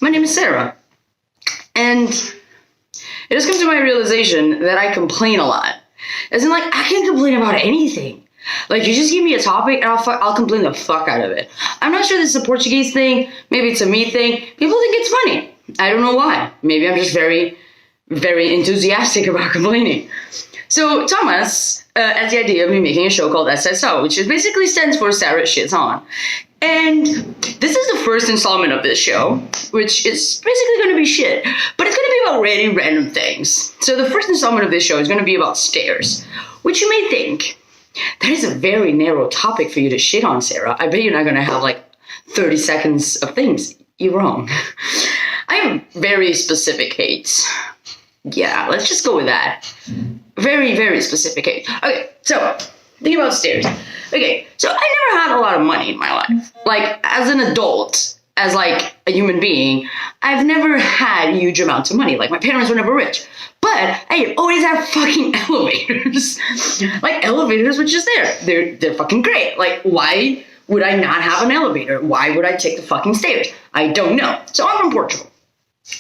My name is Sarah. And it has come to my realization that I complain a lot. As in, like, I can complain about anything. Like, you just give me a topic and I'll complain the fuck out of it. I'm not sure this is a Portuguese thing. Maybe it's a me thing. People think it's funny. I don't know why. Maybe I'm just very, very enthusiastic about complaining. So Thomas has the idea of me making a show called SSO, which is basically stands for Sara Shits On. And this is the first installment of this show, which is basically going to be shit, but it's going to be about really random things. So the first installment of this show is going to be about stairs, which you may think, that is a very narrow topic for you to shit on, Sarah. I bet you're not going to have like 30 seconds of things. You're wrong. I have very specific hates. Yeah, let's just go with that. Very, very specific hate. Okay, so think about stairs. Okay, so I never had a lot of money in my life. Like, as an adult, as like a human being, I've never had huge amounts of money. Like, my parents were never rich. But I always had fucking elevators. Like, elevators were just there. They're fucking great. Like, why would I not have an elevator? Why would I take the fucking stairs? I don't know. So I'm from Portugal,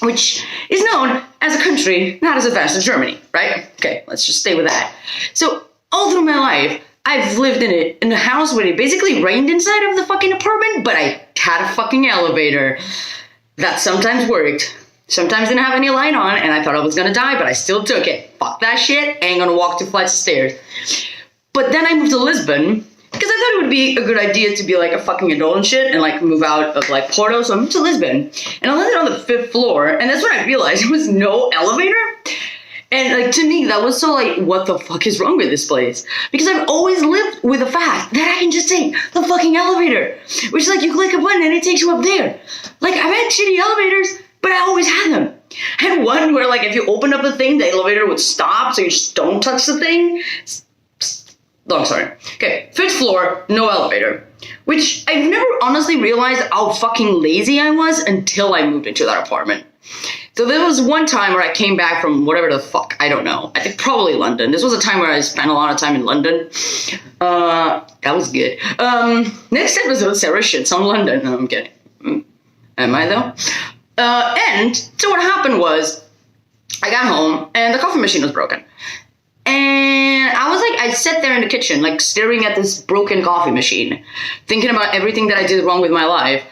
which is known as a country not as advanced as Germany, right? Okay, let's just stay with that. So all through my life, I've lived in a house where it basically rained inside of the fucking apartment, but I had a fucking elevator that sometimes worked, sometimes didn't have any light on, and I thought I was gonna die, but I still took it. Fuck that shit, ain't gonna walk 2 flights of stairs. But then I moved to Lisbon, because I thought it would be a good idea to be like a fucking adult and shit, and like move out of like Porto, so I moved to Lisbon, and I landed on the 5th floor, and that's when I realized there was no elevator. And like, to me, that was so like, what the fuck is wrong with this place? Because I've always lived with the fact that I can just take the fucking elevator, which is like, you click a button and it takes you up there. Like, I've had shitty elevators, but I always had them. I had one where like, if you open up the thing, the elevator would stop, so you just don't touch the thing. Long story. Okay, 5th floor, no elevator. Which I've never honestly realized how fucking lazy I was until I moved into that apartment. So there was one time where I came back from whatever the fuck, I don't know. I think probably London. This was a time where I spent a lot of time in London. That was good. Next episode, Sarah shits on London. No, I'm kidding. Am I though? And so what happened was, I got home and the coffee machine was broken. And I was like, I sat there in the kitchen, like staring at this broken coffee machine, thinking about everything that I did wrong with my life.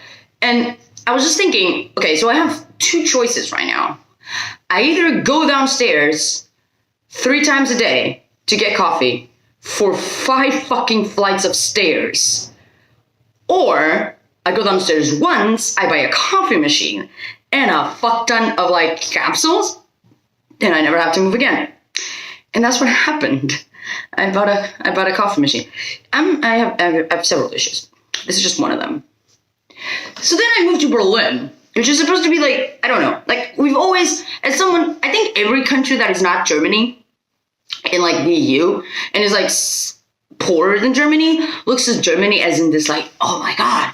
And I was just thinking, okay, so I have 2 choices right now. I either go downstairs 3 times a day to get coffee for 5 fucking flights of stairs, or I go downstairs once, I buy a coffee machine and a fuck ton of like capsules, and I never have to move again. And that's what happened. I bought a coffee machine. I have several issues. This is just one of them. So then I moved to Berlin, which is supposed to be like, I don't know, like we've always, as someone, I think every country that is not Germany in like the EU and is like poorer than Germany looks at Germany as in this like, oh my God,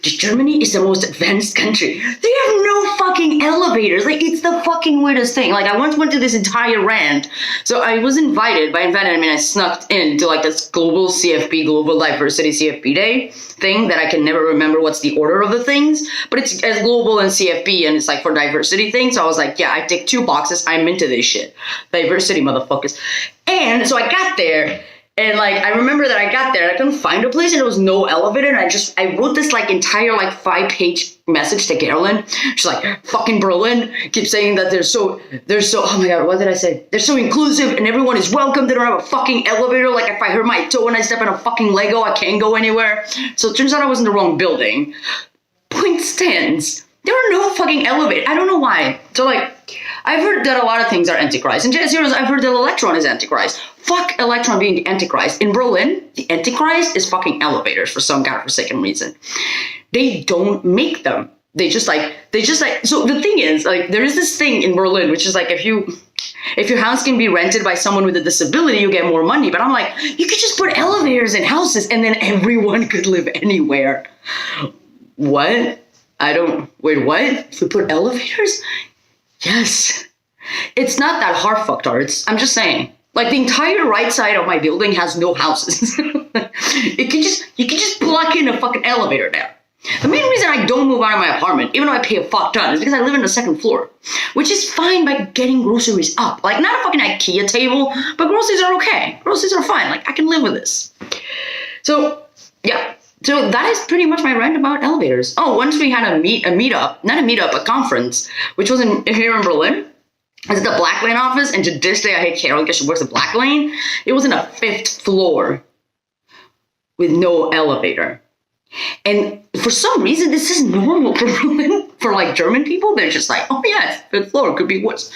Germany is the most advanced country. They have no fucking elevators. Like, it's the fucking weirdest thing. Like, I once went to this entire rant. So I was invited, by invited, I mean, I snuck into like this global CFP, Global Diversity CFP Day thing that I can never remember what's the order of the things. But it's as global and CFP and it's like for diversity things. So I was like, yeah, I tick 2 boxes. I'm into this shit. Diversity, motherfuckers. And so I got there. And like, I remember that I got there and I couldn't find a place and there was no elevator. And I wrote this like entire like 5-page message to Carolyn. She's like, fucking Berlin keeps saying that they're so, oh my God, what did I say? They're so inclusive and everyone is welcome. They don't have a fucking elevator. Like if I hurt my toe and I step in a fucking Lego, I can't go anywhere. So it turns out I was in the wrong building. Point stands. There were no fucking elevators. I don't know why. So like, I've heard that a lot of things are Antichrist. And Jazz I've heard that Electron is Antichrist. Fuck Electron being the Antichrist. In Berlin, the Antichrist is fucking elevators for some godforsaken reason. They don't make them. They just like, so the thing is, like, there is this thing in Berlin, which is like, if your house can be rented by someone with a disability, you get more money. But I'm like, you could just put elevators in houses and then everyone could live anywhere. What? Wait, what? If we put elevators? Yes. It's not that hard, fucktards. I'm just saying. Like, the entire right side of my building has no houses. You can just plug in a fucking elevator there. The main reason I don't move out of my apartment, even though I pay a fuck ton, is because I live in the second floor, which is fine by getting groceries up. Like, not a fucking IKEA table, but groceries are okay. Groceries are fine. Like, I can live with this. So, yeah. So that is pretty much my rant about elevators. Oh, once we had a conference, which was here in Berlin. I was at the Black Lane office, and to this day I hate Carol because she works at Black Lane. It was in a 5th floor with no elevator. And for some reason, this is normal for Berlin. For like German people, they're just like, oh yeah, it's 5th floor, could be worse.